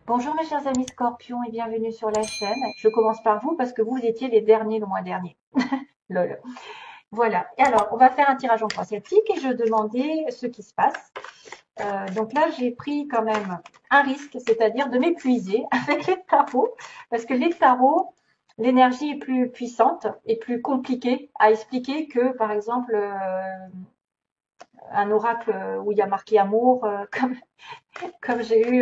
Bonjour mes chers amis Scorpions et bienvenue sur la chaîne. Je commence par vous parce que vous étiez les derniers le mois dernier. Lol. Voilà. Et alors, on va faire un tirage en croix celtique et je demandais ce qui se passe. Donc là, j'ai pris quand même un risque, c'est-à-dire de m'épuiser avec les tarots, parce que les tarots, l'énergie est plus puissante et plus compliquée à expliquer que, par exemple, un oracle où il y a marqué amour, comme j'ai eu,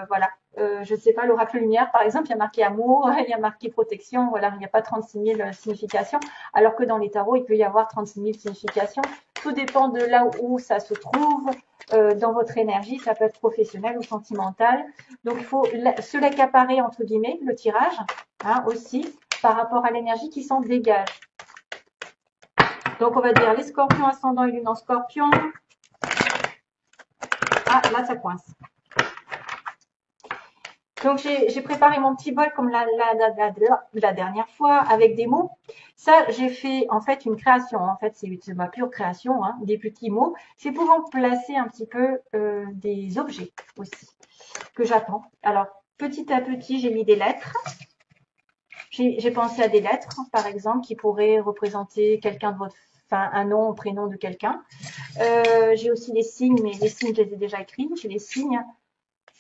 voilà, je ne sais pas, l'oracle lumière, par exemple, il y a marqué amour, il y a marqué protection, voilà, il n'y a pas 36 000 significations, alors que dans les tarots, il peut y avoir 36 000 significations. Tout dépend de là où ça se trouve dans votre énergie, ça peut être professionnel ou sentimental. Donc, il faut se l'accaparer, entre guillemets, le tirage, hein, aussi, par rapport à l'énergie qui s'en dégage. Donc, on va dire les scorpions ascendant et lune en scorpion. Ah, là, ça coince. Donc, j'ai préparé mon petit bol comme la dernière fois avec des mots. Ça, j'ai fait en fait une création. En fait, c'est ma pure création, hein, des petits mots. C'est pour en placer un petit peu des objets aussi que j'attends. Alors, petit à petit, j'ai mis des lettres. J'ai pensé à des lettres, par exemple, qui pourraient représenter quelqu'un de votre, enfin, un nom, un prénom de quelqu'un. J'ai aussi les signes, mais les signes, je les ai déjà écrits. J'ai les signes.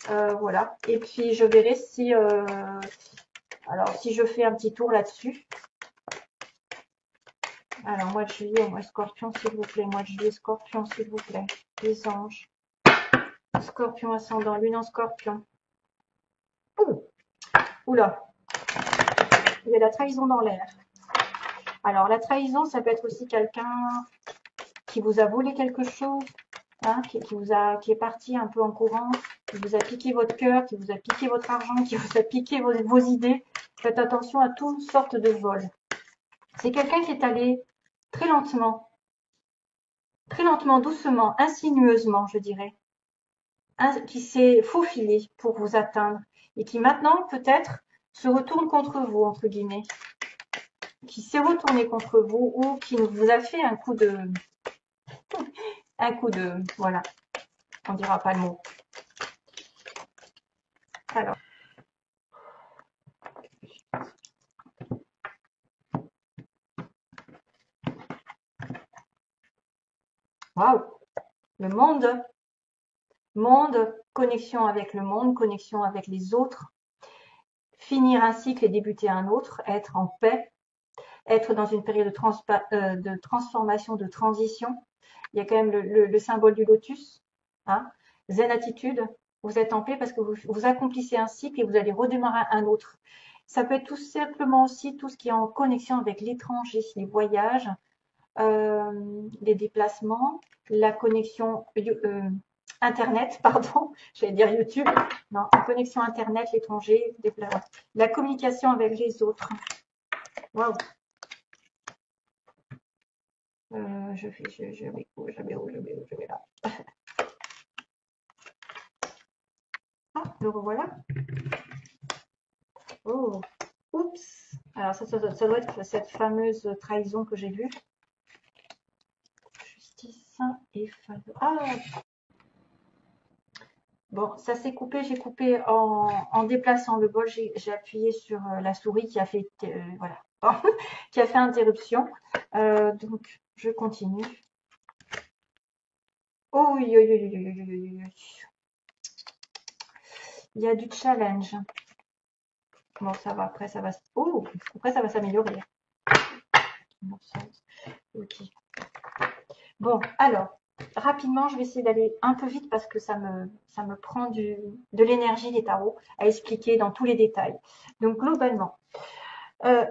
Voilà. Et puis je verrai si, alors si je fais un petit tour là-dessus. Alors mois de juillet, mois scorpion s'il vous plaît, mois de juillet scorpion s'il vous plaît, les anges. Scorpion ascendant, lune en scorpion. Ouh, oula, il y a la trahison dans l'air. Alors la trahison, ça peut être aussi quelqu'un qui vous a volé quelque chose, hein, qui est parti un peu en courant, qui vous a piqué votre cœur, qui vous a piqué votre argent, qui vous a piqué vos idées. Faites attention à toutes sortes de vols. C'est quelqu'un qui est allé très lentement, doucement, insinueusement, je dirais, qui s'est faufilé pour vous atteindre et qui maintenant peut-être se retourne contre vous, entre guillemets, qui s'est retourné contre vous ou qui vous a fait voilà, on dira pas le mot. Alors, waouh, le monde, connexion avec le monde, connexion avec les autres, finir un cycle et débuter un autre, être en paix, être dans une période de transformation, de transition. Il y a quand même le symbole du lotus, hein, zen attitude. Vous êtes en paix parce que vous accomplissez un cycle et vous allez redémarrer un autre. Ça peut être tout simplement aussi tout ce qui est en connexion avec l'étranger, les voyages, les déplacements, la connexion Internet, pardon, j'allais dire YouTube, non, la connexion Internet, l'étranger, la communication avec les autres. Waouh. Je vais où, je vais là. Ah, le revoilà. Oh, oups. Alors ça doit être cette fameuse trahison que j'ai vue. Justice et faveur. Ah, bon, ça s'est coupé. J'ai coupé en déplaçant le bol. J'ai appuyé sur la souris qui a fait, voilà, qui a fait interruption. Donc, je continue. Oh, oui, oui, oui, oui, oui, oui, oui. Il y a du challenge. Bon, ça va. Après, ça va. Oh, après, ça va s'améliorer. Ok. Bon, alors, rapidement, je vais essayer d'aller un peu vite parce que ça me prend de l'énergie des tarots à expliquer dans tous les détails. Donc, globalement, euh,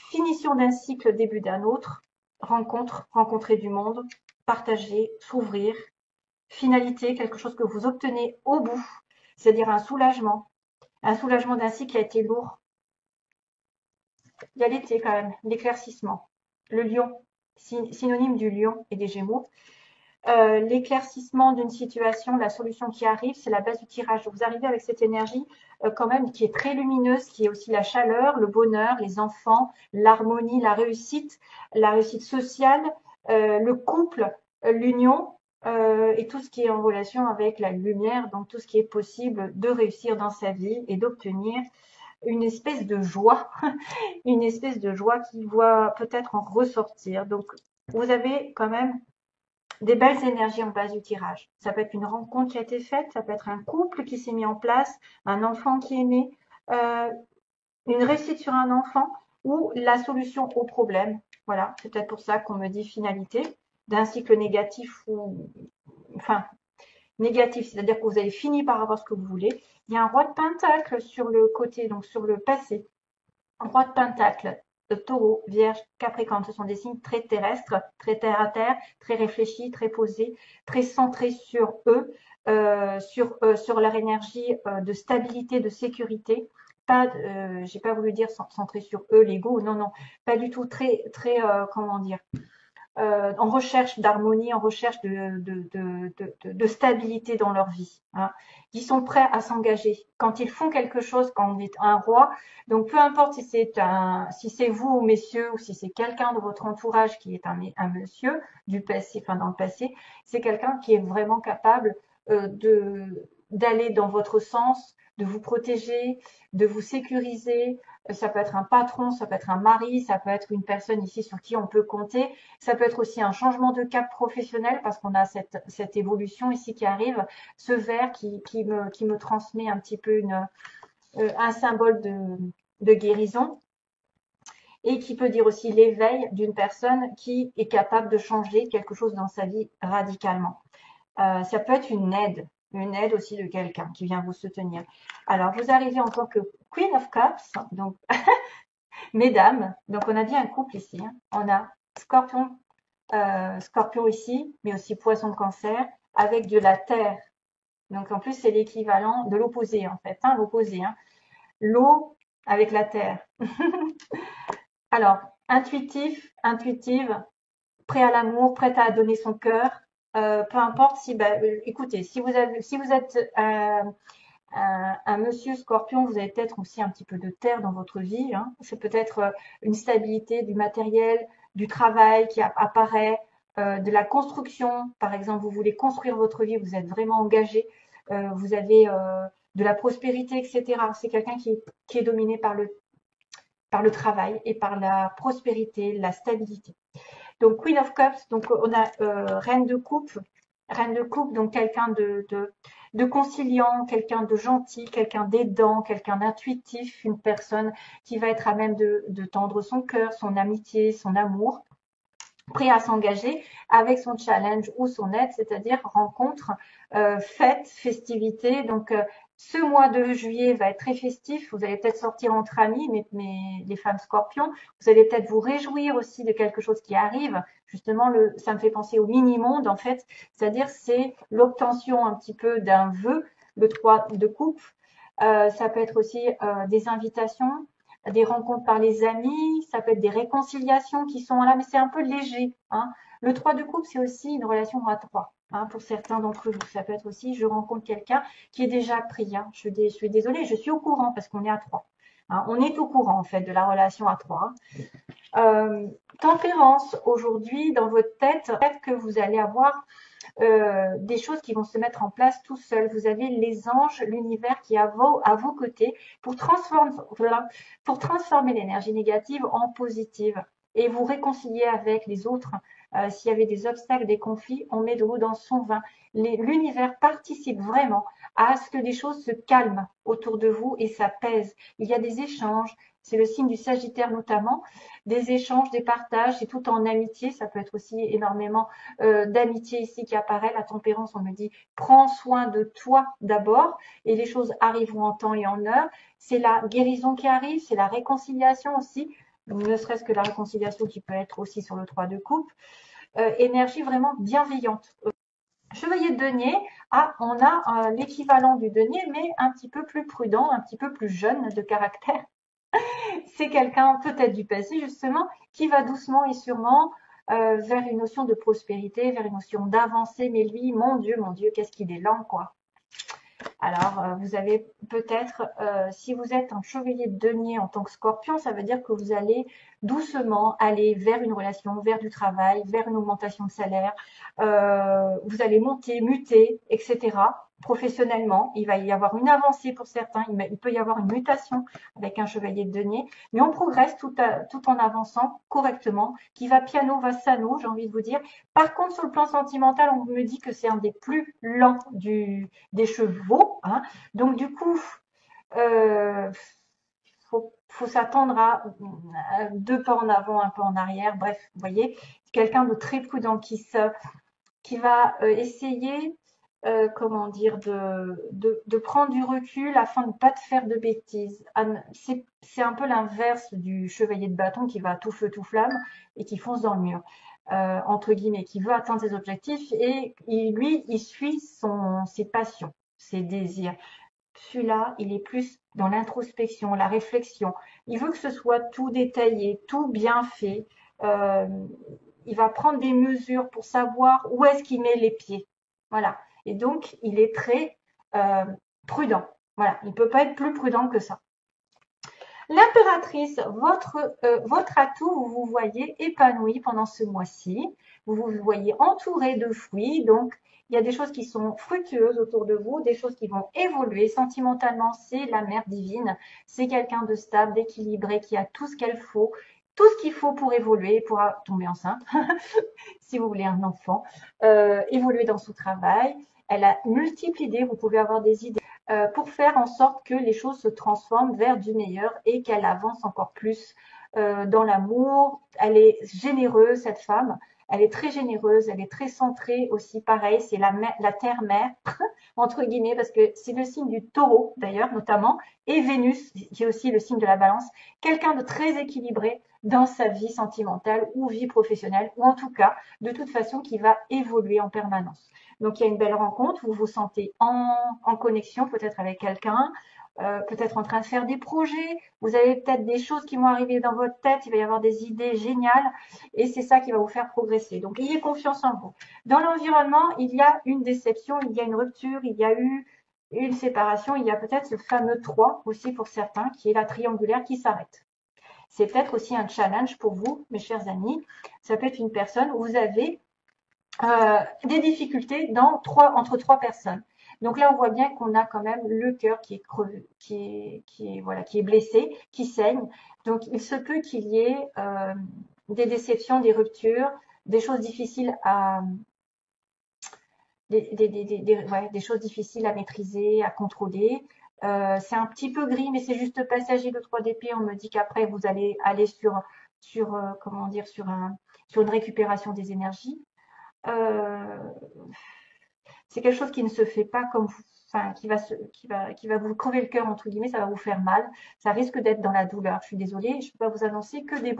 finition d'un cycle, début d'un autre, rencontrer du monde, partager, s'ouvrir, finalité, quelque chose que vous obtenez au bout, c'est-à-dire un soulagement d'un cycle qui a été lourd. Il y a l'été quand même, l'éclaircissement, le lion, synonyme du lion et des gémeaux. L'éclaircissement d'une situation, la solution qui arrive, c'est la base du tirage. Vous arrivez avec cette énergie quand même qui est très lumineuse, qui est aussi la chaleur, le bonheur, les enfants, l'harmonie, la réussite sociale, le couple, l'union, et tout ce qui est en relation avec la lumière, donc tout ce qui est possible de réussir dans sa vie et d'obtenir une espèce de joie, une espèce de joie qui va peut-être en ressortir. Donc, vous avez quand même des belles énergies en base du tirage. Ça peut être une rencontre qui a été faite, ça peut être un couple qui s'est mis en place, un enfant qui est né, euh, une réussite sur un enfant ou la solution au problème. Voilà, c'est peut-être pour ça qu'on me dit finalité d'un cycle négatif ou enfin négatif, c'est-à-dire que vous avez fini par avoir ce que vous voulez. Il y a un roi de pentacle sur le côté, donc sur le passé. Un roi de pentacle, taureau, vierge, capricorne, ce sont des signes très terrestres, très terre à terre, très réfléchis, très posés, très centrés sur eux, sur leur énergie de stabilité, de sécurité. Pas, j'ai pas voulu dire centré sur eux, l'ego, non, non, pas du tout, très, comment dire, en recherche d'harmonie, en recherche de stabilité dans leur vie. Hein. Ils sont prêts à s'engager. Quand ils font quelque chose, quand on est un roi, donc peu importe si c'est vous, messieurs, ou si c'est quelqu'un de votre entourage qui est un monsieur du passé, enfin dans le passé, c'est quelqu'un qui est vraiment capable d'aller dans votre sens, de vous protéger, de vous sécuriser. Ça peut être un patron, ça peut être un mari, ça peut être une personne ici sur qui on peut compter. Ça peut être aussi un changement de cap professionnel parce qu'on a cette évolution ici qui arrive. Ce vert qui me transmet un petit peu un symbole de guérison et qui peut dire aussi l'éveil d'une personne qui est capable de changer quelque chose dans sa vie radicalement. Ça peut être une aide aussi de quelqu'un qui vient vous soutenir. Alors, vous arrivez en tant que Queen of Cups, donc mesdames, donc on a bien un couple ici. Hein. On a Scorpion, Scorpion ici, mais aussi Poisson de Cancer, avec de la terre. Donc en plus, c'est l'équivalent de l'opposé en fait, hein, l'opposé. Hein. L'eau avec la terre. Alors, intuitive, prêt à l'amour, prête à donner son cœur. Peu importe si, écoutez, si vous êtes un monsieur scorpion, vous avez peut-être aussi un petit peu de terre dans votre vie. Hein. C'est peut-être une stabilité du matériel, du travail qui apparaît, de la construction. Par exemple, vous voulez construire votre vie, vous êtes vraiment engagé, vous avez de la prospérité, etc. C'est quelqu'un qui est dominé par le travail et par la prospérité, la stabilité. Donc Queen of Cups, donc on a Reine de coupe, donc quelqu'un de conciliant, quelqu'un de gentil, quelqu'un d'aidant, quelqu'un d'intuitif, une personne qui va être à même de tendre son cœur, son amitié, son amour, prêt à s'engager avec son challenge ou son aide, c'est-à-dire rencontre, fête, festivité. Donc ce mois de juillet va être très festif. Vous allez peut-être sortir entre amis, mais les femmes scorpions, vous allez peut-être vous réjouir aussi de quelque chose qui arrive. Justement, ça me fait penser au mini-monde en fait, c'est-à-dire c'est l'obtention un petit peu d'un vœu, le 3 de coupe. Ça peut être aussi des invitations, des rencontres par les amis, ça peut être des réconciliations qui sont là, mais c'est un peu léger. Hein. Le 3 de coupe, c'est aussi une relation à 3. Hein, pour certains d'entre vous, ça peut être aussi, je rencontre quelqu'un qui est déjà pris. Hein. Je suis désolée, je suis au courant parce qu'on est à 3. Hein. On est au courant en fait de la relation à 3. Tempérance, aujourd'hui, dans votre tête, peut-être que vous allez avoir des choses qui vont se mettre en place tout seul. Vous avez les anges, l'univers qui est à vos côtés pour transformer l'énergie négative en positive et vous réconcilier avec les autres. S'il y avait des obstacles, des conflits, on met de l'eau dans son vin. L'univers participe vraiment à ce que des choses se calment autour de vous et s'apaisent. Il y a des échanges, c'est le signe du Sagittaire notamment, des échanges, des partages, c'est tout en amitié, ça peut être aussi énormément d'amitié ici qui apparaît. La tempérance, on me dit, prends soin de toi d'abord et les choses arriveront en temps et en heure. C'est la guérison qui arrive, c'est la réconciliation aussi, ne serait-ce que la réconciliation qui peut être aussi sur le 3 de coupe. Énergie vraiment bienveillante. Chevalier de denier, on a l'équivalent du denier, mais un petit peu plus prudent, un petit peu plus jeune de caractère. C'est quelqu'un peut-être du passé justement qui va doucement et sûrement vers une notion de prospérité, vers une notion d'avancée. Mais lui, mon Dieu, qu'est-ce qu'il est lent, quoi. Alors, vous avez peut-être, si vous êtes un chevalier de denier en tant que scorpion, ça veut dire que vous allez doucement aller vers une relation, vers du travail, vers une augmentation de salaire. Vous allez monter, muter, etc. Professionnellement, il va y avoir une avancée pour certains, il peut y avoir une mutation avec un chevalier de denier, mais on progresse tout en avançant correctement, qui va piano, va sano, j'ai envie de vous dire. Par contre, sur le plan sentimental, on me dit que c'est un des plus lents des chevaux, hein. Donc du coup, euh, faut s'attendre à deux pas en avant, un pas en arrière. Bref, vous voyez, quelqu'un de très prudent qui va essayer, comment dire, de prendre du recul afin de ne pas te faire de bêtises. C'est un peu l'inverse du chevalier de bâton qui va tout feu, tout flamme et qui fonce dans le mur. Entre guillemets, qui veut atteindre ses objectifs et lui, il suit ses passions, ses désirs. Celui-là, il est plus dans l'introspection, la réflexion. Il veut que ce soit tout détaillé, tout bien fait. Euh, il va prendre des mesures pour savoir où est-ce qu'il met les pieds. Voilà. Et donc, il est très euh, prudent. Voilà. Il ne peut pas être plus prudent que ça. L'impératrice, votre atout, vous vous voyez épanoui pendant ce mois-ci. Vous vous voyez entouré de fruits. Donc, il y a des choses qui sont fructueuses autour de vous, des choses qui vont évoluer. Sentimentalement, c'est la mère divine. C'est quelqu'un de stable, d'équilibré, qui a tout ce qu'elle faut. Tout ce qu'il faut pour évoluer, pour tomber enceinte, si vous voulez un enfant, évoluer dans son travail. Elle a multiples idées, vous pouvez avoir des idées pour faire en sorte que les choses se transforment vers du meilleur et qu'elle avance encore plus dans l'amour. Elle est généreuse, cette femme. Elle est très généreuse, elle est très centrée aussi. Pareil, c'est la terre-mère, entre guillemets, parce que c'est le signe du taureau, d'ailleurs, notamment, et Vénus, qui est aussi le signe de la balance. Quelqu'un de très équilibré dans sa vie sentimentale ou vie professionnelle, ou en tout cas, de toute façon, qui va évoluer en permanence. Donc, il y a une belle rencontre, vous vous sentez en connexion peut-être avec quelqu'un, peut-être en train de faire des projets, vous avez peut-être des choses qui vont arriver dans votre tête, il va y avoir des idées géniales et c'est ça qui va vous faire progresser. Donc, ayez confiance en vous. Dans l'environnement, il y a une déception, il y a une rupture, il y a eu une séparation, il y a peut-être ce fameux 3 aussi pour certains, qui est la triangulaire qui s'arrête. C'est peut-être aussi un challenge pour vous, mes chers amis. Ça peut être une personne où vous avez des difficultés entre trois personnes. Donc là, on voit bien qu'on a quand même le cœur qui est crevé, qui est blessé, qui saigne. Donc, il se peut qu'il y ait des déceptions, des ruptures, des choses difficiles des choses difficiles à maîtriser, à contrôler. C'est un petit peu gris, mais c'est juste passager le 3 d'épée. On me dit qu'après, vous allez aller comment dire, sur une récupération des énergies. Euh, c'est quelque chose qui ne se fait pas comme enfin, qui va vous crever le cœur entre guillemets, ça va vous faire mal, ça risque d'être dans la douleur. Je suis désolée, je ne peux pas vous annoncer que des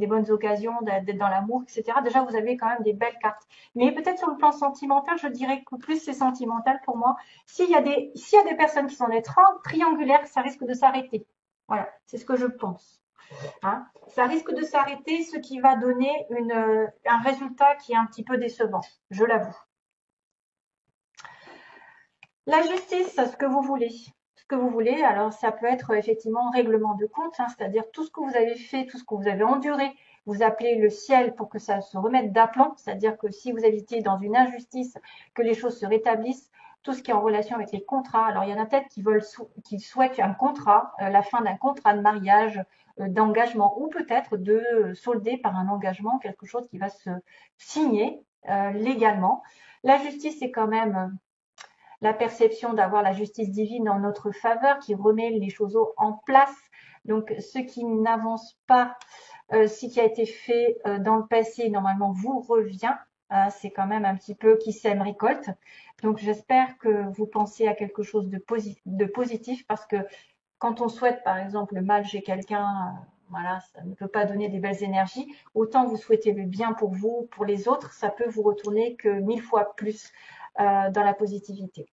bonnes occasions d'être dans l'amour, etc. Déjà, vous avez quand même des belles cartes. Mais peut-être sur le plan sentimental, je dirais que plus c'est sentimental pour moi. S'il y a des personnes qui sont des triangulaires, ça risque de s'arrêter. Voilà, c'est ce que je pense. Hein. Ça risque de s'arrêter, ce qui va donner un résultat qui est un petit peu décevant, je l'avoue. La justice, ce que vous voulez. Ce que vous voulez, alors ça peut être effectivement règlement de compte, hein, c'est-à-dire tout ce que vous avez fait, tout ce que vous avez enduré, vous appelez le ciel pour que ça se remette d'aplomb, c'est-à-dire que si vous habitez dans une injustice, que les choses se rétablissent, tout ce qui est en relation avec les contrats. Alors il y en a peut-être qui souhaitent un contrat, la fin d'un contrat de mariage, d'engagement, ou peut-être de solder par un engagement quelque chose qui va se signer légalement. La justice, c'est quand même la perception d'avoir la justice divine en notre faveur, qui remet les choses en place. Donc, ce qui n'avance pas, ce qui a été fait dans le passé, normalement, vous revient. C'est quand même un petit peu qui sème récolte. Donc, j'espère que vous pensez à quelque chose de positif parce que quand on souhaite, par exemple, le mal chez quelqu'un, voilà, ça ne peut pas donner des belles énergies. Autant vous souhaitez le bien pour vous, pour les autres, ça peut vous retourner que 1000 fois plus dans la positivité.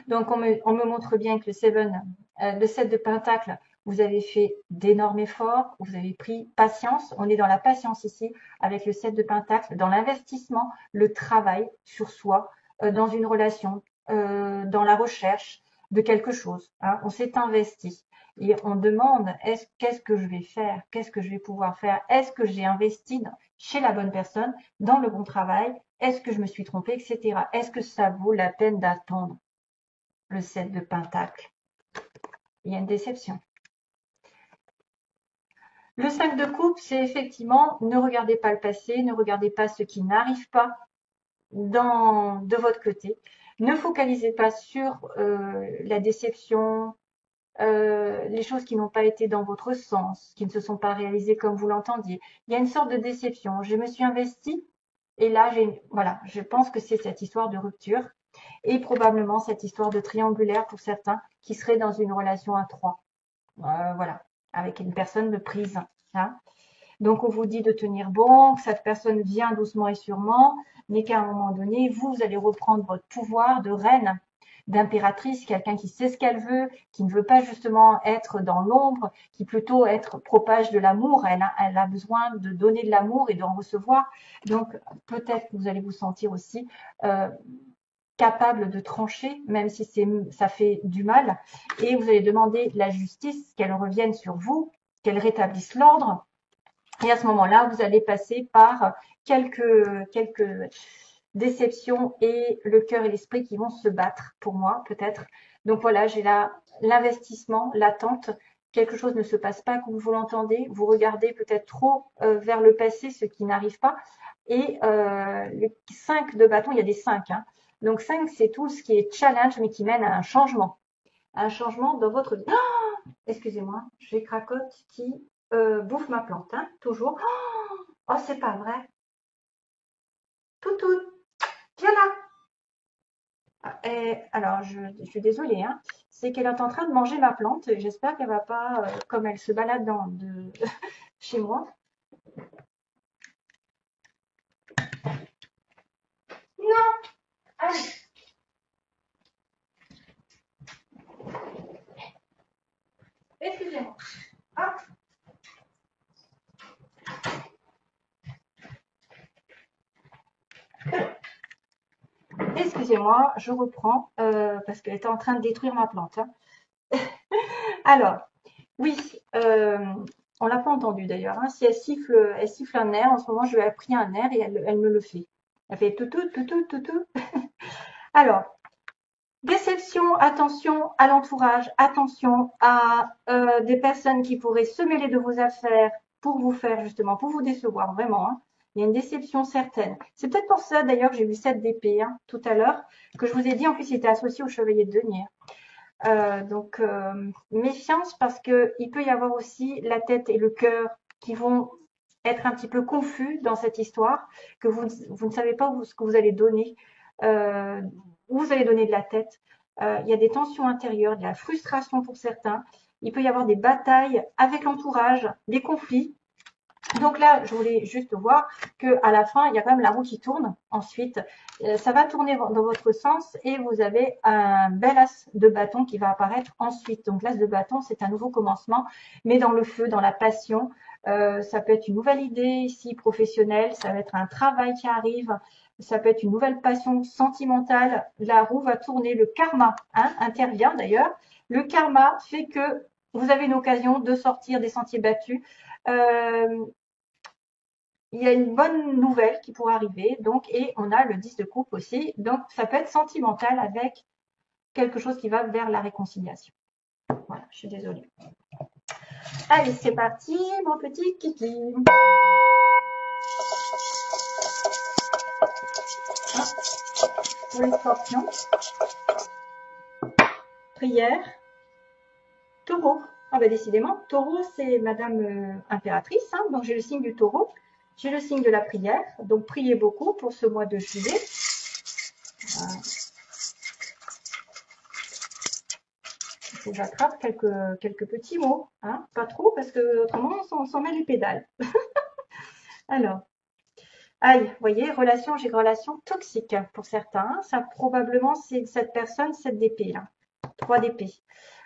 Donc, on me montre bien que le 7 de Pentacle, vous avez fait d'énormes efforts, vous avez pris patience. On est dans la patience ici avec le 7 de Pentacle, dans l'investissement, le travail sur soi, dans une relation. dans la recherche de quelque chose, hein. On s'est investi et on demande qu'est-ce que je vais faire, qu'est-ce que je vais pouvoir faire, est-ce que j'ai investi chez la bonne personne, dans le bon travail, est-ce que je me suis trompée, etc. Est-ce que ça vaut la peine d'attendre le 7 de Pentacle? Il y a une déception. Le 5 de coupe, c'est effectivement ne regardez pas le passé, ne regardez pas ce qui n'arrive pas de votre côté. Ne focalisez pas sur la déception, les choses qui n'ont pas été dans votre sens, qui ne se sont pas réalisées comme vous l'entendiez. Il y a une sorte de déception. Je me suis investie et là, voilà, je pense que c'est cette histoire de rupture et probablement cette histoire de triangulaire pour certains qui seraient dans une relation à trois. Voilà, avec une personne de prise. Hein. Donc, on vous dit de tenir bon, que cette personne vient doucement et sûrement, mais qu'à un moment donné, vous allez reprendre votre pouvoir de reine, d'impératrice, quelqu'un qui sait ce qu'elle veut, qui ne veut pas justement être dans l'ombre, qui plutôt propage de l'amour. Elle a besoin de donner de l'amour et d'en recevoir. Donc, peut-être que vous allez vous sentir aussi capable de trancher, même si ça fait du mal. Et vous allez demander la justice, qu'elle revienne sur vous, qu'elle rétablisse l'ordre. Et à ce moment-là, vous allez passer par quelques déceptions et le cœur et l'esprit qui vont se battre pour moi, peut-être. Donc voilà, j'ai là l'investissement, l'attente. Quelque chose ne se passe pas comme vous l'entendez. Vous regardez peut-être trop vers le passé, ce qui n'arrive pas. Et le 5 de bâton, il y a des 5. Hein. Donc 5, c'est tout ce qui est challenge, mais qui mène à un changement. Un changement dans votre vie. Oh, excusez-moi, j'ai Cracotte qui bouffe ma plante, hein, toujours. Oh, c'est pas vrai. Toutou, viens là. Et, alors, je suis désolée, hein, c'est qu'elle est en train de manger ma plante. J'espère qu'elle va pas, comme elle se balade chez moi. Non, allez. Excusez-moi. Ah. Excusez-moi, je reprends parce qu'elle était en train de détruire ma plante. Hein. Alors, oui, on l'a pas entendu d'ailleurs. Hein. Si elle siffle un air, en ce moment je lui ai appris un air et elle me le fait. Elle fait toutou, toutou, toutou. Alors, déception, attention à l'entourage, attention à des personnes qui pourraient se mêler de vos affaires pour vous faire justement, pour vous décevoir vraiment. Hein. Il y a une déception certaine. C'est peut-être pour ça d'ailleurs que j'ai vu 7 d'épée hein, tout à l'heure, que je vous ai dit en plus il était associé au chevalier de denier. Donc méfiance parce que il peut y avoir aussi la tête et le cœur qui vont être un petit peu confus dans cette histoire, que vous ne savez pas ce que vous allez donner, où vous allez donner de la tête. Il y a des tensions intérieures, de la frustration pour certains. Il peut y avoir des batailles avec l'entourage, des conflits. Donc là, je voulais juste voir qu'à la fin, il y a quand même la roue qui tourne. Ensuite, ça va tourner dans votre sens et vous avez un bel as de bâton qui va apparaître ensuite. Donc l'as de bâton, c'est un nouveau commencement, mais dans le feu, dans la passion. Ça peut être une nouvelle idée ici professionnelle, ça va être un travail qui arrive, ça peut être une nouvelle passion sentimentale. La roue va tourner, le karma hein, intervient d'ailleurs. Le karma fait que vous avez une occasion de sortir des sentiers battus. Il y a une bonne nouvelle qui pourrait arriver, donc, et on a le 10 de coupe aussi, donc ça peut être sentimental avec quelque chose qui va vers la réconciliation. Voilà, je suis désolée. Allez, c'est parti, mon petit kiki. Pour les scorpions. Prière. Taureau. Ah bah décidément, taureau c'est Madame Impératrice, hein, donc j'ai le signe du taureau. J'ai le signe de la prière, donc priez beaucoup pour ce mois de juillet. Il faut que j'attrape quelques petits mots, hein, pas trop parce que autrement on s'en met les pédales. Alors, aïe, vous voyez, j'ai relation toxique pour certains. Ça probablement c'est cette personne, 7 d'épée là, 3 d'épée.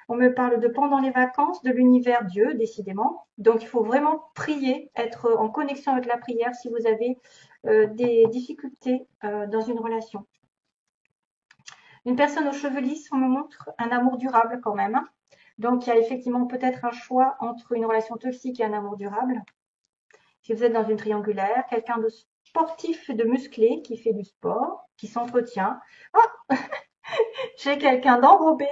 On me parle de pendant les vacances, de l'univers Dieu, décidément. Donc, il faut vraiment prier, être en connexion avec la prière si vous avez des difficultés dans une relation. Une personne aux cheveux lisses, on me montre un amour durable quand même, hein. Donc, il y a effectivement peut-être un choix entre une relation toxique et un amour durable. Si vous êtes dans une triangulaire, quelqu'un de sportif, de musclé, qui fait du sport, qui s'entretient. Ah, j'ai quelqu'un d'enrobé,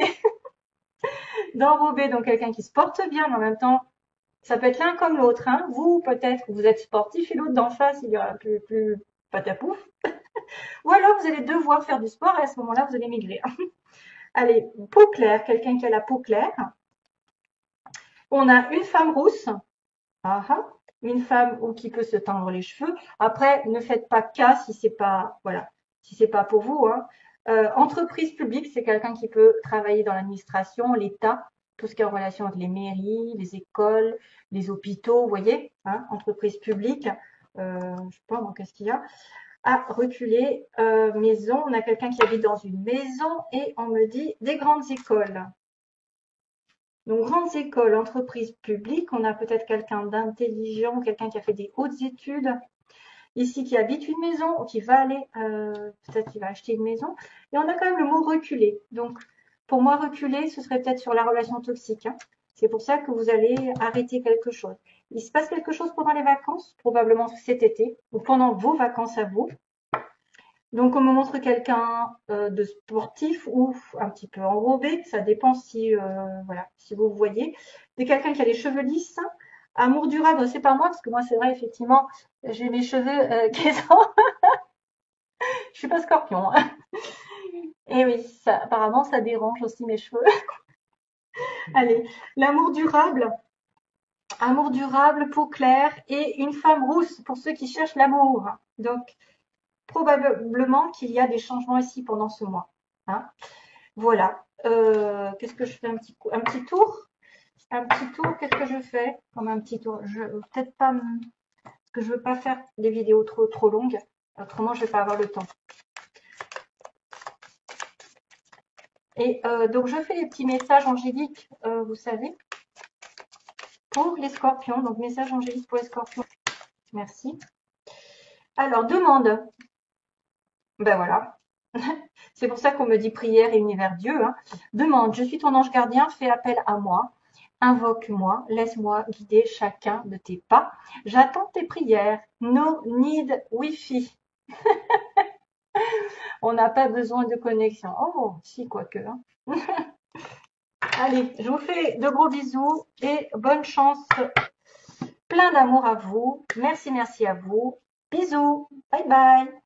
d'enrobé, donc quelqu'un qui se porte bien, mais en même temps, ça peut être l'un comme l'autre, hein. Vous, peut-être, vous êtes sportif et l'autre d'en face, il y aura plus patapouf. Ou alors, vous allez devoir faire du sport et à ce moment-là, vous allez maigrir. Allez, peau claire, quelqu'un qui a la peau claire. On a une femme rousse. Ah ah. Une femme ou qui peut se teindre les cheveux. Après, ne faites pas cas si c'est pas, voilà, si c'est pas pour vous, hein. Entreprise publique, c'est quelqu'un qui peut travailler dans l'administration, l'État, tout ce qui est en relation avec les mairies, les écoles, les hôpitaux, vous voyez, hein, entreprise publique. Je sais pas, donc qu'est-ce qu'il y a? À reculer, maison, on a quelqu'un qui habite dans une maison et on me dit des grandes écoles. Donc, grandes écoles, entreprises publiques, on a peut-être quelqu'un d'intelligent, quelqu'un qui a fait des hautes études, ici qui habite une maison, ou qui va aller, peut-être qu'il va acheter une maison. Et on a quand même le mot reculer. Donc, pour moi, reculer, ce serait peut-être sur la relation toxique, hein. C'est pour ça que vous allez arrêter quelque chose. Il se passe quelque chose pendant les vacances, probablement cet été, ou pendant vos vacances à vous. Donc, on me montre quelqu'un de sportif ou un petit peu enrobé, ça dépend si, voilà, si vous voyez. C'est quelqu'un qui a les cheveux lisses, amour durable, c'est pas moi, parce que moi, c'est vrai, effectivement, j'ai mes cheveux qui sont... Je suis pas scorpion, hein. Et oui, ça, apparemment, ça dérange aussi mes cheveux. Allez, l'amour durable, peau claire et une femme rousse pour ceux qui cherchent l'amour. Donc, probablement qu'il y a des changements ici pendant ce mois, hein. Voilà. Qu'est-ce que je fais un petit tour? Un petit tour, qu'est-ce que je fais comme un petit tour? Je peut-être pas parce que je veux pas faire des vidéos trop longues. Autrement, je vais pas avoir le temps. Et donc je fais les petits messages angéliques, vous savez, pour les scorpions. Donc message angélique pour les scorpions. Merci. Alors demande. Ben voilà. C'est pour ça qu'on me dit prière et univers Dieu, hein. Demande, je suis ton ange gardien, fais appel à moi. Invoque-moi, laisse-moi guider chacun de tes pas. J'attends tes prières. No need Wi-Fi. On n'a pas besoin de connexion. Oh, si, quoique, hein. Allez, je vous fais de gros bisous et bonne chance. Plein d'amour à vous. Merci, merci à vous. Bisous. Bye bye.